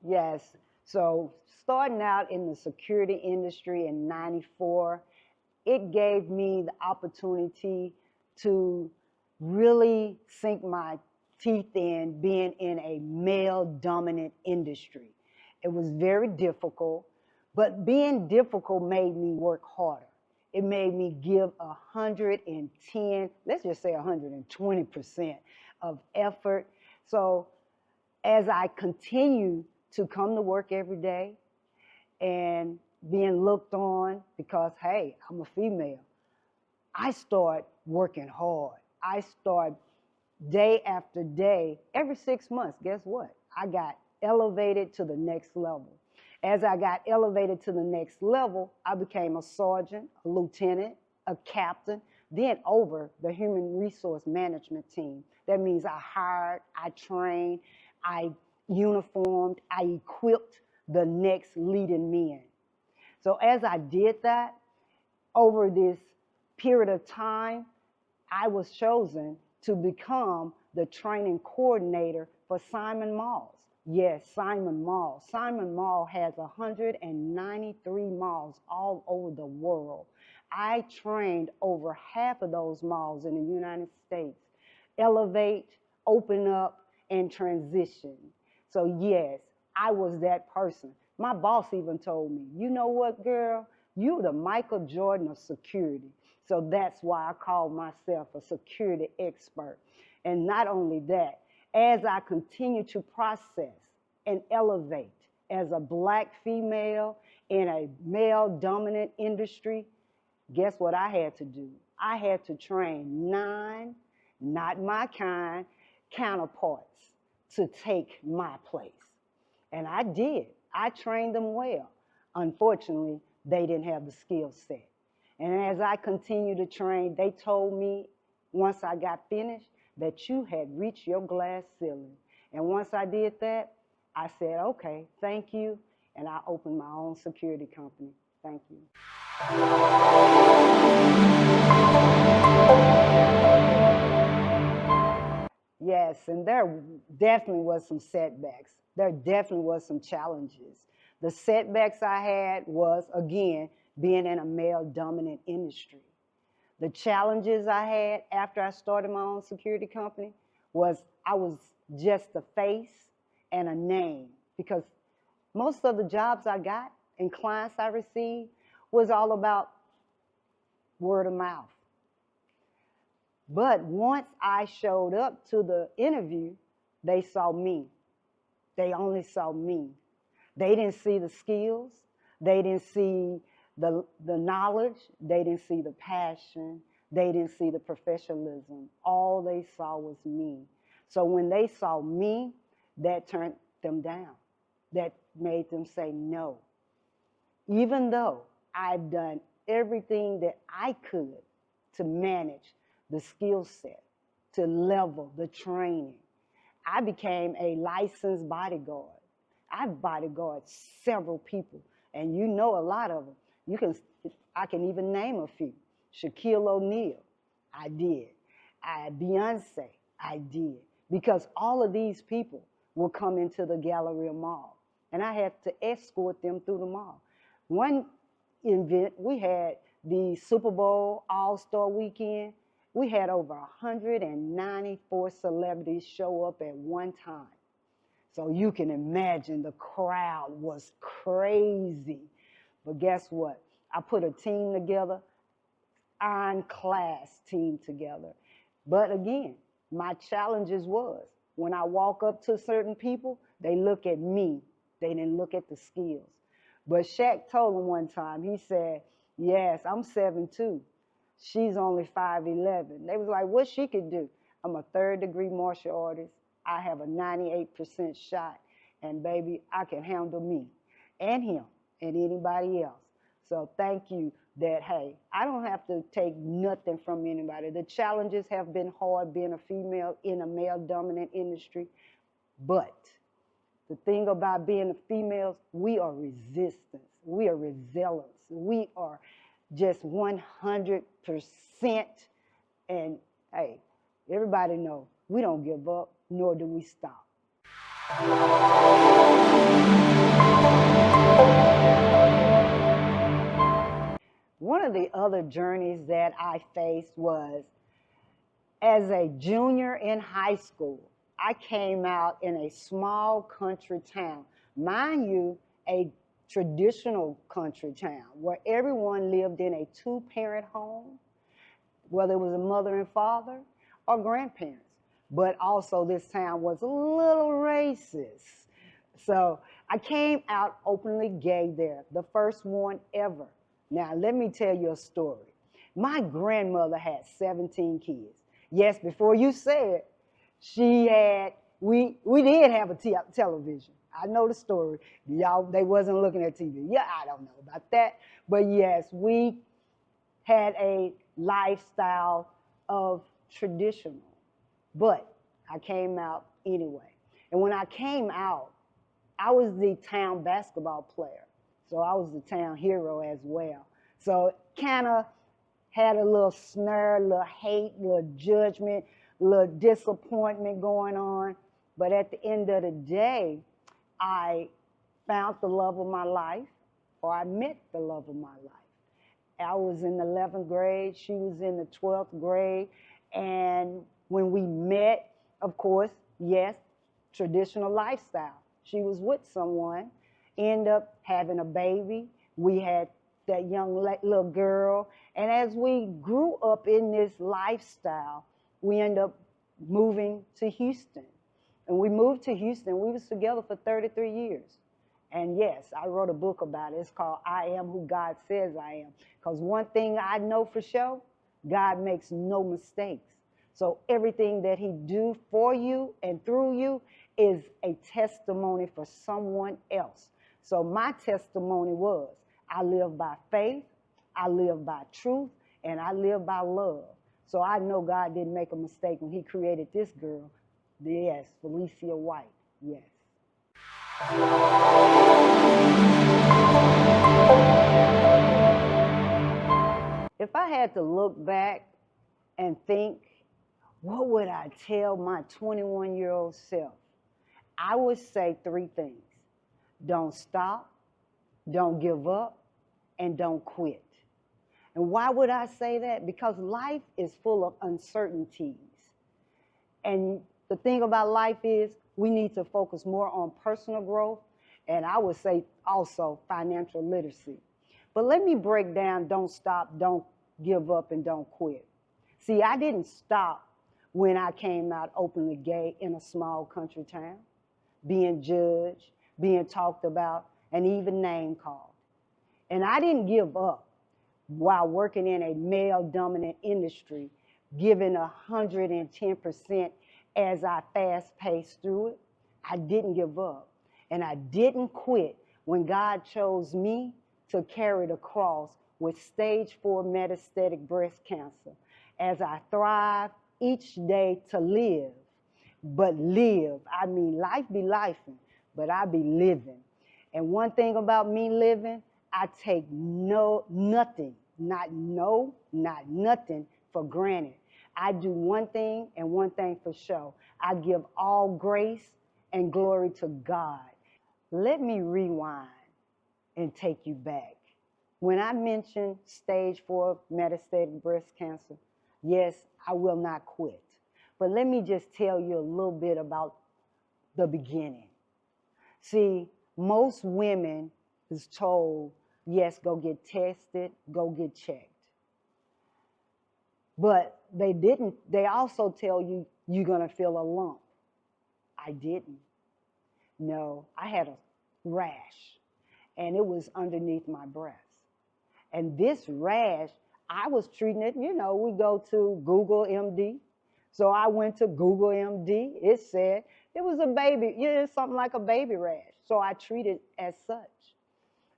Yes. So starting out in the security industry in '94, it gave me the opportunity to really sink my teeth in being in a male dominant industry. It was very difficult, but being difficult made me work harder. It made me give 110, let's just say 120% of effort. So as I continue to come to work every day and being looked on because, hey, I'm a female, I start working hard. I start day after day, every 6 months, guess what? I got elevated to the next level. As I got elevated to the next level, I became a sergeant, a lieutenant, a captain, then over the human resource management team. That means I hired, I trained, I uniformed, I equipped the next leading men. So as I did that, over this period of time, I was chosen to become the training coordinator for Simon Malls. Yes, Simon Mall. Simon Mall has 193 malls all over the world. I trained over half of those malls in the United States. Elevate, open up, and transition. So yes, I was that person. My boss even told me, you know what, girl? You're the Michael Jordan of security. So that's why I call myself a security expert. And not only that, as I continue to process and elevate as a Black female in a male-dominant industry, guess what I had to do? I had to train 9, not my kind, counterparts to take my place. And I did. I trained them well. Unfortunately, they didn't have the skill set. And as I continued to train, they told me once I got finished that you had reached your glass ceiling. And once I did that, I said, okay, thank you. And I opened my own security company. Thank you. Yes, and there definitely was some setbacks. There definitely was some challenges. The setbacks I had was, again, being in a male-dominant industry. The challenges I had after I started my own security company was I was just a face and a name, because most of the jobs I got and clients I received was all about word of mouth. But once I showed up to the interview, they saw me. They only saw me. They didn't see the skills. They didn't see the knowledge. They didn't see the passion. They didn't see the professionalism. All they saw was me. So when they saw me, that turned them down. That made them say no. Even though I've done everything that I could to manage the skill set, to level the training, I became a licensed bodyguard. I've bodyguarded several people, and you know a lot of them. I can even name a few. Shaquille O'Neal, I did. Beyonce, I did. Because all of these people will come into the Galleria Mall, and I had to escort them through the mall. One event, we had the Super Bowl All-Star Weekend. We had over 194 celebrities show up at one time. So you can imagine the crowd was crazy. But guess what? I put a team together, ironclad team together. But again, my challenges was when I walk up to certain people, they look at me. They didn't look at the skills. But Shaq told him one time, he said, yes, I'm 7'2". She's only 5'11". They was like, what she could do? I'm a third-degree martial artist. I have a 98% shot. And baby, I can handle me and him and anybody else. So thank you that, hey, I don't have to take nothing from anybody. The challenges have been hard being a female in a male-dominant industry. But the thing about being a female, we are resistance. We are resilience. We are just 100%. And hey, everybody know we don't give up, nor do we stop. One of the other journeys that I faced was as a junior in high school. I came out in a small country town. Mind you, a traditional country town where everyone lived in a two-parent home, whether it was a mother and father or grandparents. But also this town was a little racist. So I came out openly gay there, the first one ever. Now, let me tell you a story. My grandmother had 17 kids. Yes, before you said, we did have a television. I know the story. Y'all, they wasn't looking at TV. Yeah, I don't know about that. But yes, we had a lifestyle of traditional. But I came out anyway. And when I came out, I was the town basketball player. So I was the town hero as well. So kind of had a little snare, a little hate, a little judgment, a little disappointment going on. But at the end of the day, I found the love of my life, or I met the love of my life. I was in the 11th grade, she was in the 12th grade, and when we met, of course, yes, traditional lifestyle. She was with someone, ended up having a baby. We had that young little girl, and as we grew up in this lifestyle, we ended up moving to Houston. And we moved to Houston, we was together for 33 years. And yes, I wrote a book about it. It's called I Am Who God Says I Am. Because one thing I know for sure, God makes no mistakes. So everything that he do for you and through you is a testimony for someone else. So my testimony was, I live by faith, I live by truth, and I live by love. So I know God didn't make a mistake when he created this girl. Yes, Felicia White, yes. If I had to look back and think, what would I tell my 21-year-old self? I would say three things. Don't stop, don't give up, and don't quit. And why would I say that? Because life is full of uncertainties. And the thing about life is we need to focus more on personal growth, and I would say also financial literacy. But let me break down don't stop, don't give up, and don't quit. See, I didn't stop when I came out openly gay in a small country town, being judged, being talked about, and even name called. And I didn't give up while working in a male-dominant industry, giving 110% as I fast-paced through it. I didn't give up. And I didn't quit when God chose me to carry the cross with stage 4 metastatic breast cancer as I thrive each day to live. But live, I mean, life be lifing, but I be living. And one thing about me living, I take nothing for granted. I do one thing and one thing for sure. I give all grace and glory to God. Let me rewind and take you back. When I mentioned stage 4 metastatic breast cancer, yes, I will not quit. But let me just tell you a little bit about the beginning. See, most women is told, yes, go get tested, go get checked. But they also tell you, you're gonna feel a lump. I didn't. No, I had a rash, and it was underneath my breast. And this rash, I was treating it, we go to Google MD. So I went to Google MD. It said it was a baby, something like a baby rash. So I treated it as such.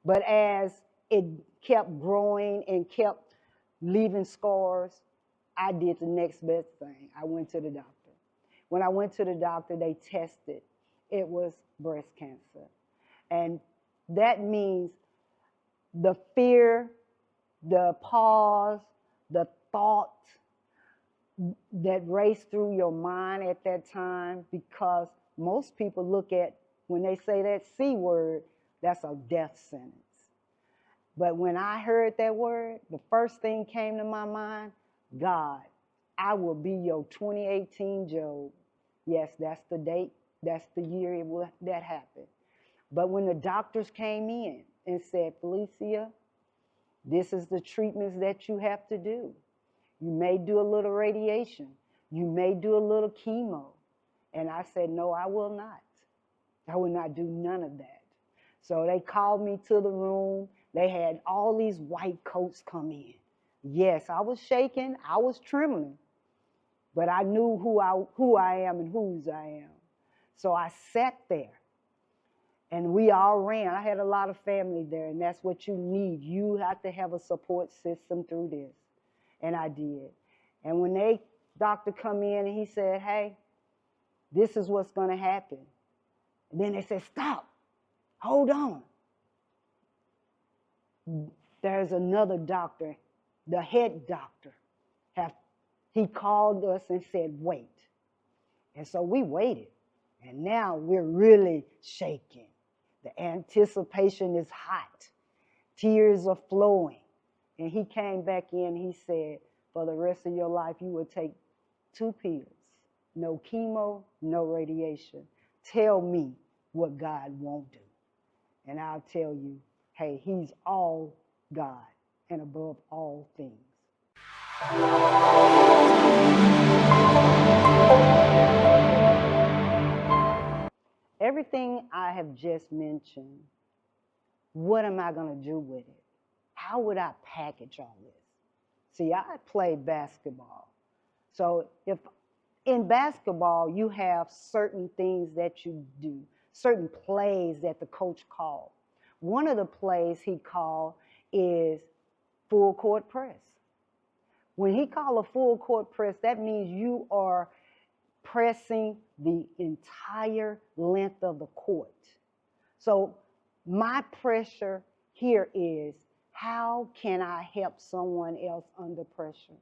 But as it kept growing and kept leaving scars, I did the next best thing. I went to the doctor. When I went to the doctor, they tested. It was breast cancer. And that means the fear, the pause, the thought that raced through your mind at that time, because most people look at, when they say that C word, that's a death sentence. But when I heard that word, the first thing came to my mind, God, I will be your 2018 Job. Yes, that's the date. That's the year that happened. But when the doctors came in and said, Felicia, this is the treatments that you have to do. You may do a little radiation. You may do a little chemo. And I said, no, I will not. I will not do none of that. So they called me to the room. They had all these white coats come in. Yes, I was shaking. I was trembling. But I knew who I am and whose I am. So I sat there. And we all ran. I had a lot of family there, and that's what you need. You have to have a support system through this. And I did. And when doctor come in and he said, hey, this is what's going to happen. And then they said, stop, hold on. There's another doctor, the head doctor. He called us and said, wait. And so we waited. And now we're really shaking. The anticipation is hot. Tears are flowing. And he came back in, he said, for the rest of your life, you will take 2 pills. No chemo, no radiation. Tell me what God won't do. And I'll tell you, hey, he's all God and above all things. Everything I have just mentioned, what am I going to do with it? How would I package all this? See, I play basketball. So if in basketball, you have certain things that you do, certain plays that the coach called. One of the plays he called is full court press. When he called a full court press, that means you are pressing the entire length of the court. So my pressure here is, how can I help someone else under pressure?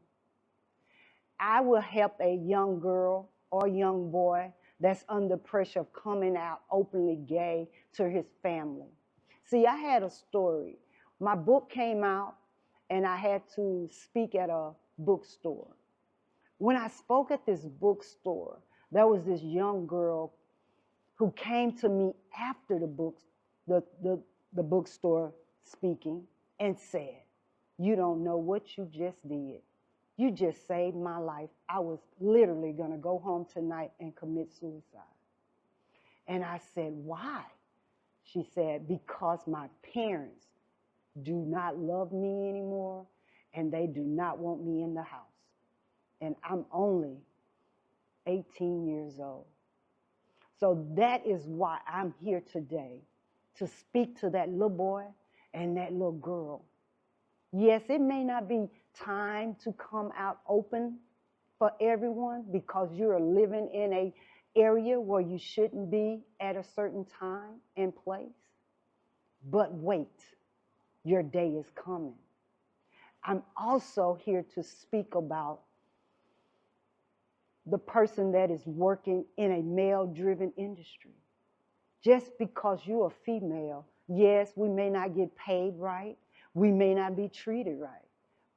I will help a young girl or young boy that's under pressure of coming out openly gay to his family. See, I had a story. My book came out and I had to speak at a bookstore. When I spoke at this bookstore, there was this young girl who came to me after the bookstore speaking and said, you don't know what you just did. You just saved my life. I was literally going to go home tonight and commit suicide. And I said, why? She said, because my parents do not love me anymore and they do not want me in the house. And I'm only 18 years old. So that is why I'm here today, to speak to that little boy and that little girl. Yes, it may not be time to come out open for everyone because you're living in an area where you shouldn't be at a certain time and place. But wait, your day is coming. I'm also here to speak about the person that is working in a male-driven industry. Just because you're a female, yes, we may not get paid right, we may not be treated right,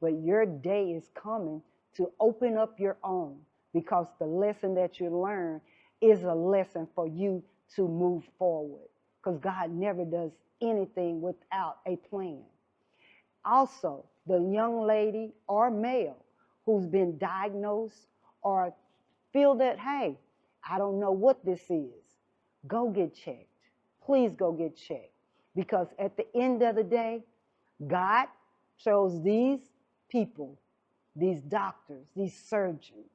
but your day is coming to open up your own, because the lesson that you learn is a lesson for you to move forward, because God never does anything without a plan. Also, the young lady or male who's been diagnosed or feel that, hey, I don't know what this is, go get checked. Please go get checked. Because at the end of the day, God chose these people, these doctors, these surgeons.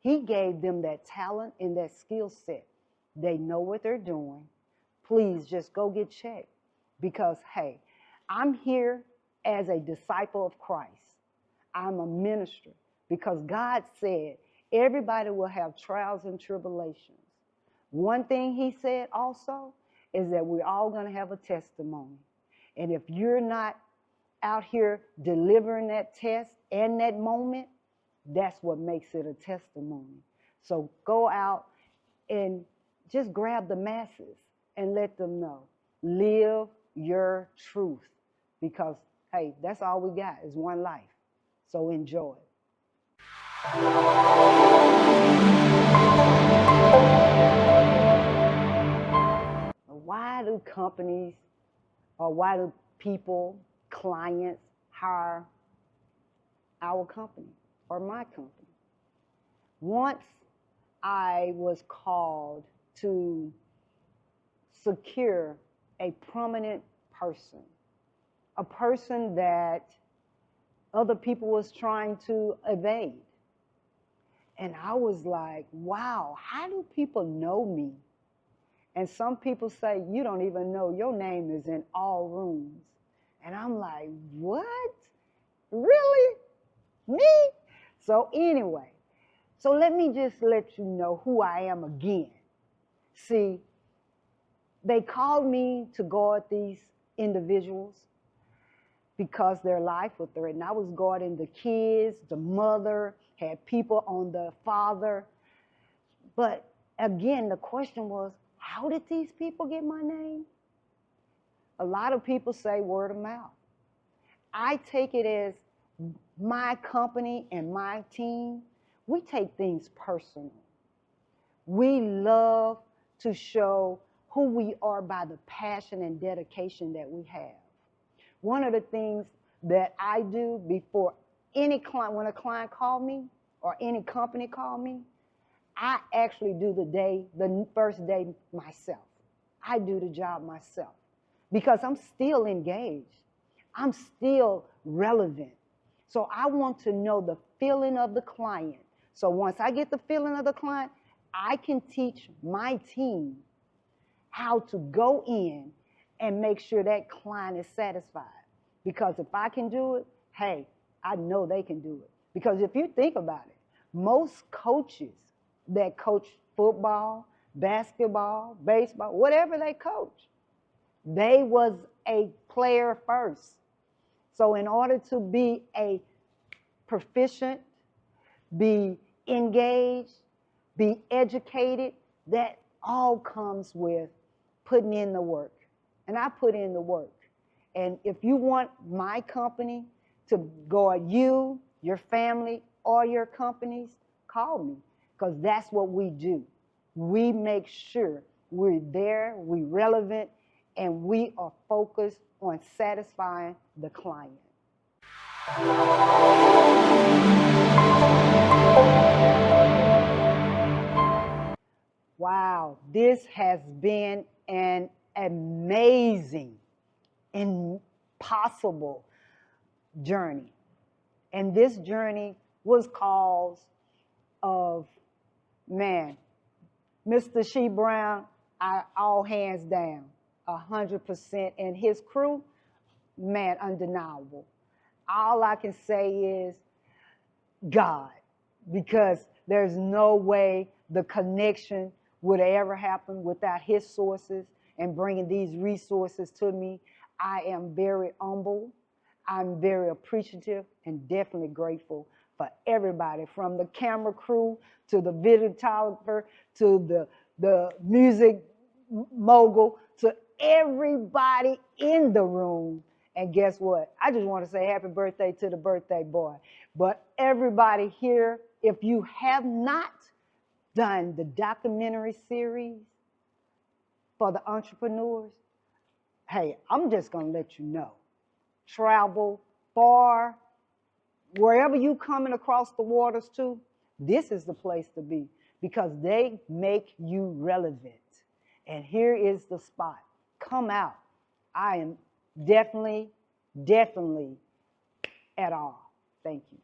He gave them that talent and that skill set. They know what they're doing. Please just go get checked. Because, hey, I'm here as a disciple of Christ. I'm a minister because God said everybody will have trials and tribulations. One thing he said also is that we're all going to have a testimony. And if you're not out here delivering that test and that moment, that's what makes it a testimony. So go out and just grab the masses and let them know. Live your truth. Because, hey, that's all we got is one life. So enjoy. Why do companies or why do people, clients, hire our company or my company? Once I was called to secure a prominent person, a person that other people was trying to evade. And I was like, wow, how do people know me? And some people say, you don't even know your name is in all rooms. And I'm like, what? Really? Me? So anyway, so let me just let you know who I am again. See, they called me to guard these individuals because their life was threatened. I was guarding the kids, the mother, had people on the father. But again, the question was, how did these people get my name? A lot of people say word of mouth. I take it as my company and my team, we take things personal. We love to show who we are by the passion and dedication that we have. One of the things that I do before any client, when a client call me or any company call me, I actually do the first day myself. I do the job myself because I'm still engaged. I'm still relevant. So I want to know the feeling of the client. So once I get the feeling of the client, I can teach my team how to go in and make sure that client is satisfied. Because if I can do it, hey, I know they can do it. Because if you think about it, most coaches that coach football, basketball, baseball, whatever they coach, they was a player first. So in order to be a proficient, be engaged, be educated, that all comes with putting in the work. And I put in the work. And if you want my company to guard you, your family, or your companies, call me, because that's what we do. We make sure we're there, we're relevant, and we are focused on satisfying the client. Wow, this has been an amazing, impossible journey. And this journey was caused of, man, Mr. Shea Brown, all hands down, 100%. And his crew, man, undeniable. All I can say is God, because there's no way the connection would ever happen without his sources and bringing these resources to me. I am very humble. I'm very appreciative and definitely grateful for everybody, from the camera crew to the videographer to the music mogul to everybody in the room. And guess what? I just want to say happy birthday to the birthday boy. But everybody here, if you have not done the documentary series for the entrepreneurs, hey, I'm just going to let you know. Travel far, wherever you coming across the waters to, this is the place to be, because they make you relevant. And here is the spot. Come out. I am definitely at all. Thank you.